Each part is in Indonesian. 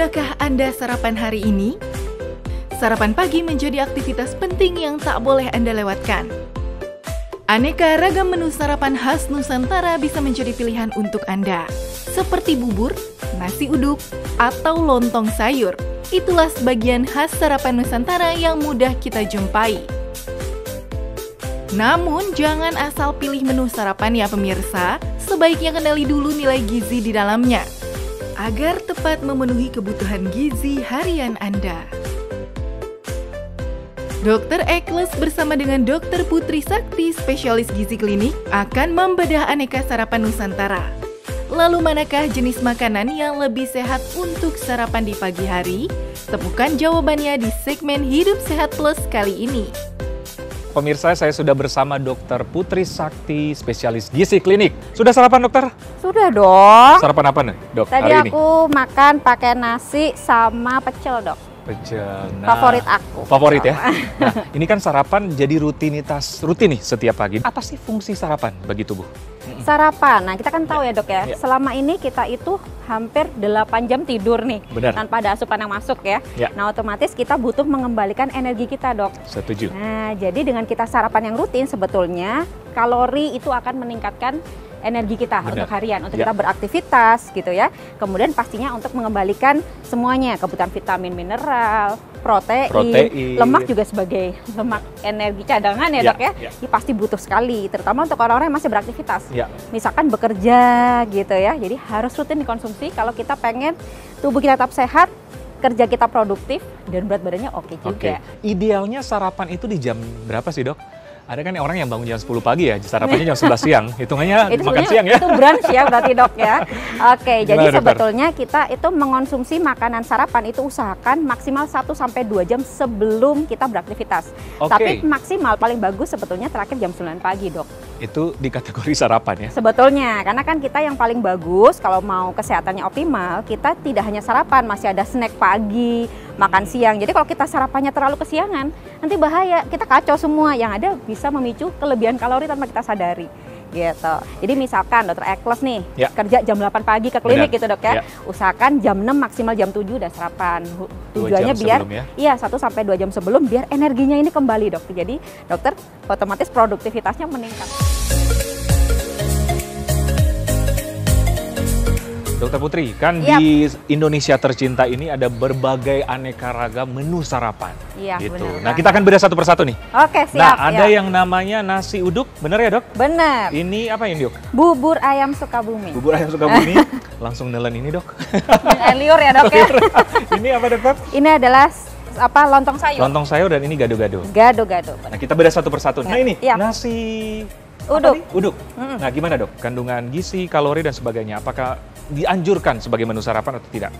Sudahkah Anda sarapan hari ini? Sarapan pagi menjadi aktivitas penting yang tak boleh Anda lewatkan. Aneka ragam menu sarapan khas Nusantara bisa menjadi pilihan untuk Anda, seperti bubur, nasi uduk, atau lontong sayur. Itulah sebagian khas sarapan Nusantara yang mudah kita jumpai. Namun, jangan asal pilih menu sarapan ya pemirsa, sebaiknya kenali dulu nilai gizi di dalamnya, agar tepat memenuhi kebutuhan gizi harian Anda. Dr. Ekles bersama dengan Dr. Putri Sakti, spesialis gizi klinik, akan membedah aneka sarapan Nusantara. Lalu manakah jenis makanan yang lebih sehat untuk sarapan di pagi hari? Temukan jawabannya di segmen Hidup Sehat Plus kali ini. Pemirsa, saya sudah bersama Dr. Putri Sakti, spesialis gizi klinik. Sudah sarapan, dokter? Sudah dong. Sarapan apa nih, dok, Tadi hari ini? aku makan pakai nasi sama pecel, dok. Pecel. Nah, Favorit aku. Favorit ya? Nah, ini kan sarapan jadi rutin nih setiap pagi. Apa sih fungsi sarapan bagi tubuh? Sarapan, nah kita kan tahu ya dok ya, Ya. selama ini kita itu hampir 8 jam tidur nih. Benar. Tanpa ada asupan yang masuk ya. Ya. Nah otomatis kita butuh mengembalikan energi kita, dok. Setuju. Nah jadi dengan kita sarapan yang rutin sebetulnya kalori itu akan meningkatkan energi kita Benar. untuk harian, untuk Ya. kita beraktivitas gitu ya. Kemudian pastinya untuk mengembalikan semuanya, kebutuhan vitamin, mineral, protein. Lemak juga sebagai lemak energi cadangan ya, Ya, dok ya. ya. Ini pasti butuh sekali, terutama untuk orang-orang yang masih beraktivitas. Ya. Misalkan bekerja gitu ya, jadi harus rutin dikonsumsi kalau kita pengen tubuh kita tetap sehat, kerja kita produktif, dan berat badannya oke juga. Idealnya sarapan itu di jam berapa sih, dok? Ada kan orang yang bangun jam 10 pagi ya, sarapannya jam 11 siang. Hitungannya Itu makan sebenarnya siang ya? itu brunch ya berarti, dok ya. Oke, Gimana, jadi dokter? sebetulnya kita itu mengonsumsi makanan sarapan itu usahakan maksimal 1-2 jam sebelum kita beraktivitas. Oke. Tapi maksimal paling bagus sebetulnya terakhir jam 9 pagi, dok. Itu di kategori sarapan ya? Sebetulnya, karena kan kita yang paling bagus kalau mau kesehatannya optimal, kita tidak hanya sarapan, masih ada snack pagi, makan siang. Jadi kalau kita sarapannya terlalu kesiangan, nanti bahaya, kita kacau semua. Yang ada bisa memicu kelebihan kalori tanpa kita sadari. Gitu. Jadi misalkan Dr. Ekles nih, Ya. kerja jam 8 pagi ke klinik Benar. gitu, dok ya. Ya. Usahakan jam 6 maksimal jam 7 udah sarapan. Tujuannya jam biar sebelum ya? iya 1-2 jam sebelum biar energinya ini kembali, dok. Jadi dokter otomatis produktivitasnya meningkat. Dokter Putri, kan Yap. di Indonesia tercinta ini ada berbagai aneka ragam menu sarapan. Iya, gitu. benar Nah, banget. kita akan bedah satu persatu nih. Oke, siap. Nah, ada ya. yang namanya nasi uduk, bener ya, dok? Bener. Ini apa ini, dok? Bubur ayam Sukabumi. Bubur ayam Sukabumi. Langsung nelen ini, dok. Yang liur ya, dok ya. Ini apa, dokter? Ini adalah lontong sayur. Lontong sayur dan ini gado-gado. Gado-gado. Nah, kita bedah satu persatu. Nah, ini Iya. nasi Uduk. apa nih? Uduk. Nah, gimana, dok? Kandungan gizi, kalori dan sebagainya. Apakah dianjurkan sebagai menu sarapan atau tidak?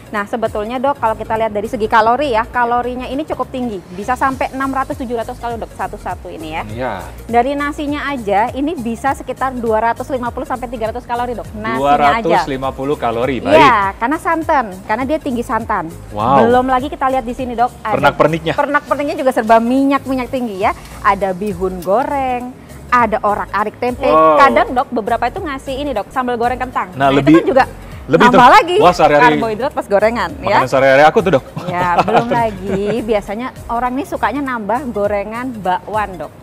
Nah, sebetulnya, dok, kalau kita lihat dari segi kalori ya, kalorinya ini cukup tinggi. Bisa sampai 600-700 kalori, dok, satu-satu ini ya. Iya. Dari nasinya aja, ini bisa sekitar 250-300 kalori, dok. Nasinya aja. 250 kalori, baik. Iya, karena santan, karena dia tinggi santan. Wow. Belum lagi kita lihat di sini, dok. ada Pernak-perniknya. Pernak-perniknya juga serba minyak tinggi ya. Ada bihun goreng, ada orak-arik tempe. Wow. Kadang, dok, beberapa itu ngasih ini, dok, sambal goreng kentang. Nah, itu lebih- kan juga lebih nambah tuh. lagi Wah, sehari-hari karbohidrat pas gorengan ya. Makanan sehari-hari aku tuh, dok. Ya, belum lagi biasanya orang nih sukanya nambah gorengan bakwan, dok.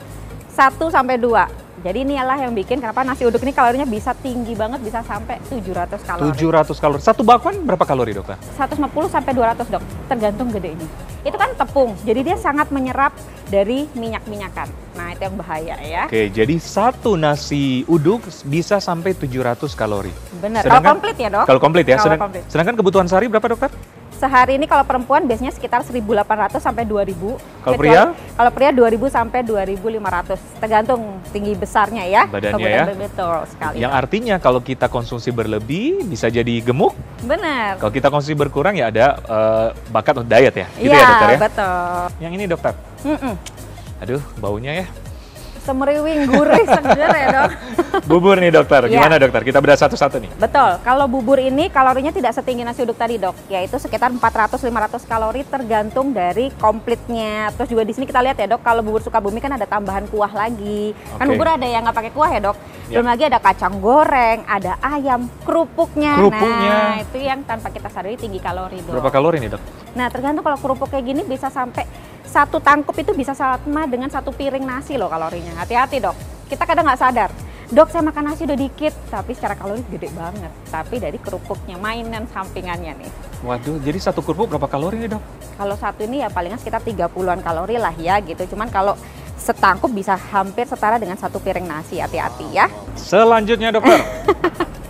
1-2. Jadi ini adalah yang bikin kenapa nasi uduk ini kalorinya bisa tinggi banget, bisa sampai 700 kalori. 700 kalori. Satu bakwan berapa kalori, dokter? 150-200, dok, tergantung gedenya. Itu kan tepung, jadi dia sangat menyerap dari minyak-minyakan. Nah, itu yang bahaya ya. Oke, jadi satu nasi uduk bisa sampai 700 kalori. Benar, kalau Sedangkan- komplit ya, dok. Kalau komplit ya. Kalau komplit. Sedangkan kebutuhan sehari berapa, dokter? Sehari ini kalau perempuan biasanya sekitar 1.800 sampai 2.000. Kalau pria? Kalau pria 2.000 sampai 2.500, tergantung tinggi besarnya ya. Badannya Kemudian ya. Betul sekali. Yang artinya kalau kita konsumsi berlebih bisa jadi gemuk. Benar. Kalau kita konsumsi berkurang ya ada bakat untuk diet ya. Gitu Iya, ya, dokter ya? betul. Yang ini, dokter. Mm-mm. Aduh, baunya ya. semeriwing, gurih, seger ya dok. Bubur nih dokter, Ya. gimana dokter? Kita bedah satu-satu nih. Betul, kalau bubur ini kalorinya tidak setinggi nasi uduk tadi dok, yaitu sekitar 400-500 kalori tergantung dari komplitnya. Terus juga di sini kita lihat ya dok, kalau bubur Sukabumi kan ada tambahan kuah lagi. Kan Oke. bubur ada yang nggak pakai kuah ya dok. Ya. Belum lagi ada kacang goreng, ada ayam, kerupuknya. Kerupuknya. Nah itu yang tanpa kita sadari tinggi kalori dok. Berapa kalori nih dok? Nah tergantung, kalau kerupuk kayak gini bisa sampai satu tangkup itu bisa sama dengan satu piring nasi loh kalorinya. Hati-hati dok, kita kadang nggak sadar. Dok saya makan nasi udah dikit, tapi secara kalori gede banget. Tapi dari kerupuknya, mainan sampingannya nih. Waduh, jadi satu kerupuk berapa kalori nih dok? Kalau satu ini ya palingan sekitar 30-an kalori lah ya gitu. Cuman kalau setangkup bisa hampir setara dengan satu piring nasi, hati-hati ya. Selanjutnya dokter.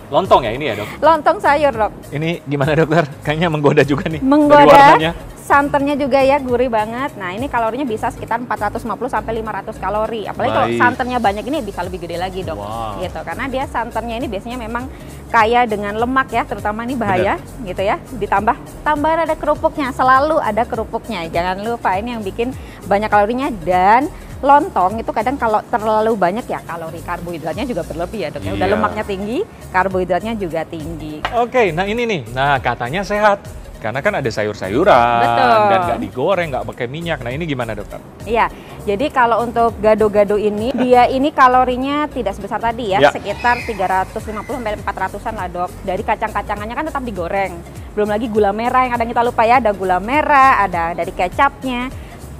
Lontong ya ini ya dok? Lontong sayur dok, Ini gimana dokter? Kayaknya menggoda juga nih. Dari menggoda, warnanya. santannya juga ya gurih banget. Nah ini kalorinya bisa sekitar 450 sampai 500 kalori. Apalagi kalau Baik. santannya banyak ini bisa lebih gede lagi dok. Wow. Gitu, karena dia santannya ini biasanya memang kaya dengan lemak ya, terutama ini bahaya gitu ya. Ditambah tambahan ada kerupuknya, selalu ada kerupuknya. Jangan lupa, ini yang bikin banyak kalorinya. Dan lontong itu kadang kalau terlalu banyak ya kalori karbohidratnya juga berlebih ya dok. Udah Iya. lemaknya tinggi, karbohidratnya juga tinggi. Oke, nah ini nih. Nah katanya sehat. Karena kan ada sayur-sayuran Betul. dan nggak digoreng, nggak pakai minyak. Nah ini gimana dokter? Iya, jadi kalau untuk gado-gado ini, dia ini kalorinya tidak sebesar tadi ya, Ya. sekitar 350 sampai 400-an lah dok. Dari kacang-kacangannya kan tetap digoreng. Belum lagi gula merah yang kadang kita lupa ya, ada gula merah, ada dari kecapnya,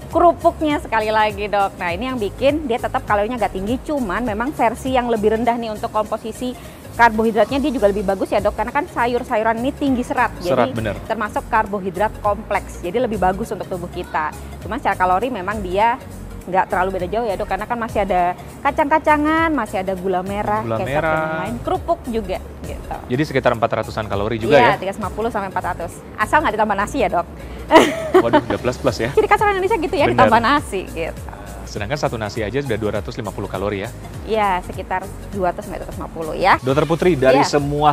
kerupuknya sekali lagi dok. Nah ini yang bikin dia tetap kalorinya agak tinggi, cuman memang versi yang lebih rendah nih untuk komposisi karbohidratnya dia juga lebih bagus ya dok, karena kan sayur-sayuran ini tinggi serat, Serat, jadi bener. termasuk karbohidrat kompleks, jadi lebih bagus untuk tubuh kita. Cuma secara kalori memang dia nggak terlalu beda jauh ya dok, karena kan masih ada kacang-kacangan, masih ada gula merah, Gula kecap merah. dan lain-lain, kerupuk juga gitu. Jadi sekitar 400-an kalori juga Iya, ya? 350 sampai 400. Asal nggak ditambah nasi ya dok. Waduh, udah plus-plus ya. Ciri khas orang Indonesia gitu ya, Bener. ditambah nasi gitu. Sedangkan satu nasi aja sudah 250 kalori ya. Iya, sekitar 200 sampai 250 ya. Dokter Putri, dari Iya. semua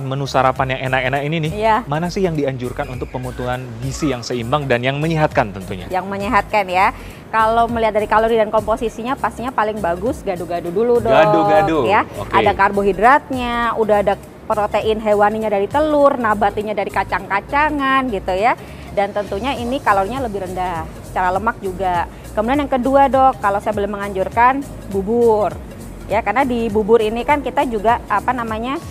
menu sarapan yang enak-enak ini nih, Iya. mana sih yang dianjurkan untuk pemutuhan gizi yang seimbang dan yang menyehatkan tentunya? Yang menyehatkan ya. Kalau melihat dari kalori dan komposisinya pastinya paling bagus gado-gado dulu dong. Gado-gado, Ya. oke. Ada karbohidratnya, udah ada protein hewaninya dari telur, nabatinya dari kacang-kacangan gitu ya. Dan tentunya ini kalorinya lebih rendah, secara lemak juga. Kemudian yang kedua dok, kalau saya boleh menganjurkan bubur. Ya, karena di bubur ini kan kita juga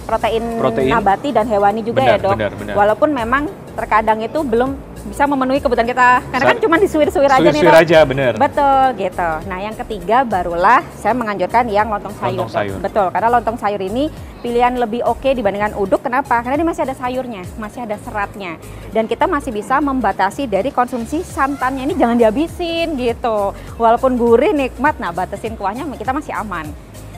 protein nabati dan hewani juga Benar, ya dok. benar. Walaupun memang terkadang itu belum bisa memenuhi kebutuhan kita, karena kan cuma disuir-suir aja nih Suwir-suwir dok. aja, bener. Betul gitu. Nah yang ketiga barulah saya menganjurkan yang lontong sayur. Lontong Dok. sayur. Betul, karena lontong sayur ini pilihan lebih oke dibandingkan uduk. Kenapa? Karena dia masih ada sayurnya, masih ada seratnya. Dan kita masih bisa membatasi dari konsumsi santannya, ini jangan dihabisin gitu. Walaupun gurih, nikmat, nah batasin kuahnya kita masih aman.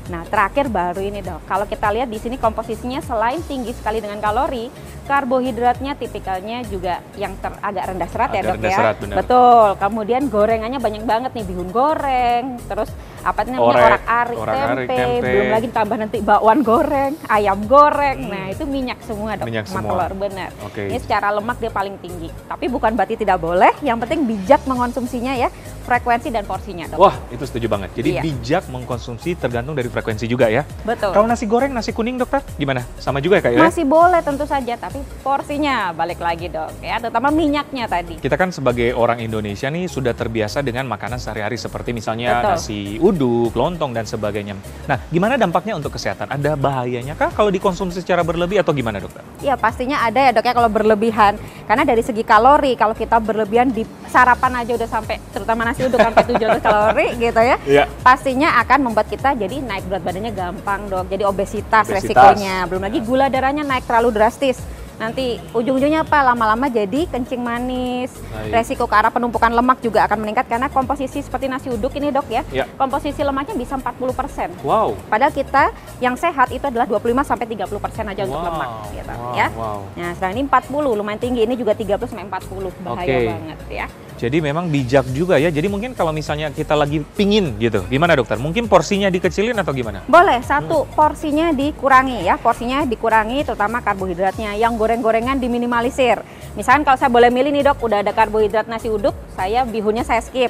Nah terakhir baru ini dok, kalau kita lihat di sini komposisinya selain tinggi sekali dengan kalori, karbohidratnya tipikalnya juga yang agak rendah serat ya Agak dok rendah ya. serat, benar. Betul. Kemudian gorengannya banyak banget nih, bihun goreng, terus apa itu namanya orak-arik orak-arik, tempe, belum lagi tambah nanti bakwan goreng, ayam goreng. Nah itu minyak semua dok, Minyak sama semua. telur benar. Oke. Ini secara lemak dia paling tinggi. Tapi bukan berarti tidak boleh, yang penting bijak mengonsumsinya ya, frekuensi dan porsinya dok. Wah, itu setuju banget. Jadi Iya. bijak mengkonsumsi tergantung dari frekuensi juga ya. Betul. Kalau nasi goreng, nasi kuning dokter, gimana? Sama juga ya kayak ya? Masih boleh tentu saja, tapi porsinya balik lagi dok ya, terutama minyaknya tadi. Kita kan sebagai orang Indonesia nih sudah terbiasa dengan makanan sehari-hari seperti misalnya Betul. nasi uduk, lontong, dan sebagainya. Nah, gimana dampaknya untuk kesehatan? Ada bahayanya kah kalau dikonsumsi secara berlebih atau gimana dokter? Ya pastinya ada ya dok ya kalau berlebihan. Karena dari segi kalori, kalau kita berlebihan di sarapan aja udah sampai, terutama nasi uduk sampai 700 kalori gitu ya. Iya. Pastinya akan membuat kita jadi naik berat badannya gampang dok. Jadi obesitas Obesitas. resikonya. Belum lagi gula darahnya naik terlalu drastis. Nanti ujung-ujungnya apa? Lama-lama jadi kencing manis. Baik. Resiko ke arah penumpukan lemak juga akan meningkat karena komposisi seperti nasi uduk ini dok ya. Ya. Komposisi lemaknya bisa 40%. Wow. Padahal kita yang sehat itu adalah 25 sampai 30% aja untuk Wow. lemak gitu Wow. ya. Wow. Nah, sedang ini 40 lumayan tinggi, ini juga 30 sampai 40. Bahaya Oke. banget ya. Jadi memang bijak juga ya. Jadi mungkin kalau misalnya kita lagi pingin gitu, gimana dokter? Mungkin porsinya dikecilin atau gimana? Boleh, satu porsinya dikurangi ya, porsinya dikurangi terutama karbohidratnya. Yang goreng-gorengan diminimalisir. Misalkan kalau saya boleh milih nih dok, udah ada karbohidrat nasi uduk, saya bihunnya saya skip.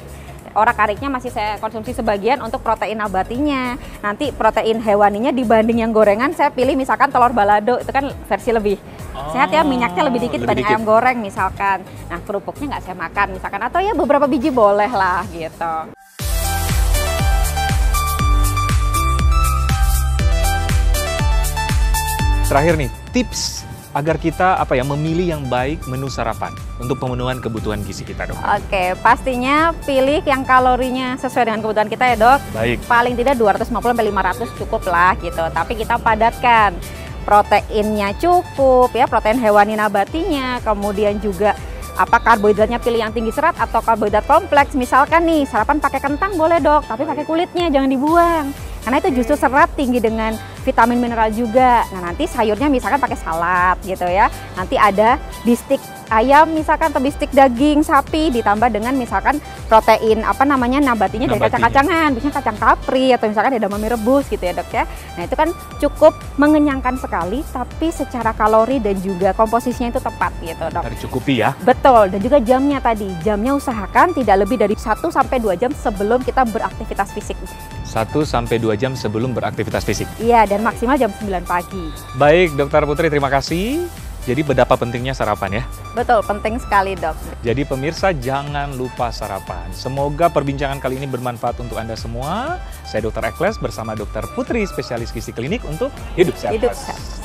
Orak-ariknya masih saya konsumsi sebagian untuk protein nabatinya. Nanti protein hewaninya dibanding yang gorengan, saya pilih misalkan telur balado, itu kan versi lebih sehat ya, minyaknya lebih dikit dibanding ayam goreng misalkan. Nah, kerupuknya nggak saya makan misalkan, atau ya beberapa biji boleh lah gitu. Terakhir nih, tips agar kita memilih yang baik menu sarapan untuk pemenuhan kebutuhan gizi kita, Dok. Oke, pastinya pilih yang kalorinya sesuai dengan kebutuhan kita ya, Dok. Baik. Paling tidak 250-500 cukup lah gitu. Tapi kita padatkan. Proteinnya cukup ya, protein hewani nabatinya, kemudian juga karbohidratnya pilih yang tinggi serat atau karbohidrat kompleks. Misalkan nih, sarapan pakai kentang boleh, Dok, tapi pakai kulitnya, jangan dibuang. Karena itu justru serat tinggi dengan vitamin mineral juga. Nah, nanti sayurnya misalkan pakai salad gitu ya. Nanti ada bistik ayam misalkan atau bistik daging sapi ditambah dengan misalkan protein nabatinya dari kacang-kacangan, biasanya kacang kapri atau misalkan edamame rebus gitu ya, Dok ya. Nah, itu kan cukup mengenyangkan sekali, tapi secara kalori dan juga komposisinya itu tepat gitu, Dok. Tercukupi ya. Betul, dan juga jamnya tadi. Jamnya usahakan tidak lebih dari 1-2 jam sebelum kita beraktivitas fisik. 1-2 jam sebelum beraktivitas fisik. Iya, dan maksimal jam 9 pagi. Baik, Dokter Putri, terima kasih. Jadi betapa pentingnya sarapan ya. Betul, penting sekali, Dok. Jadi pemirsa jangan lupa sarapan. Semoga perbincangan kali ini bermanfaat untuk Anda semua. Saya Dr. Ekles bersama Dr. Putri, spesialis gizi klinik untuk Hidup Sehat. Hidup sehat.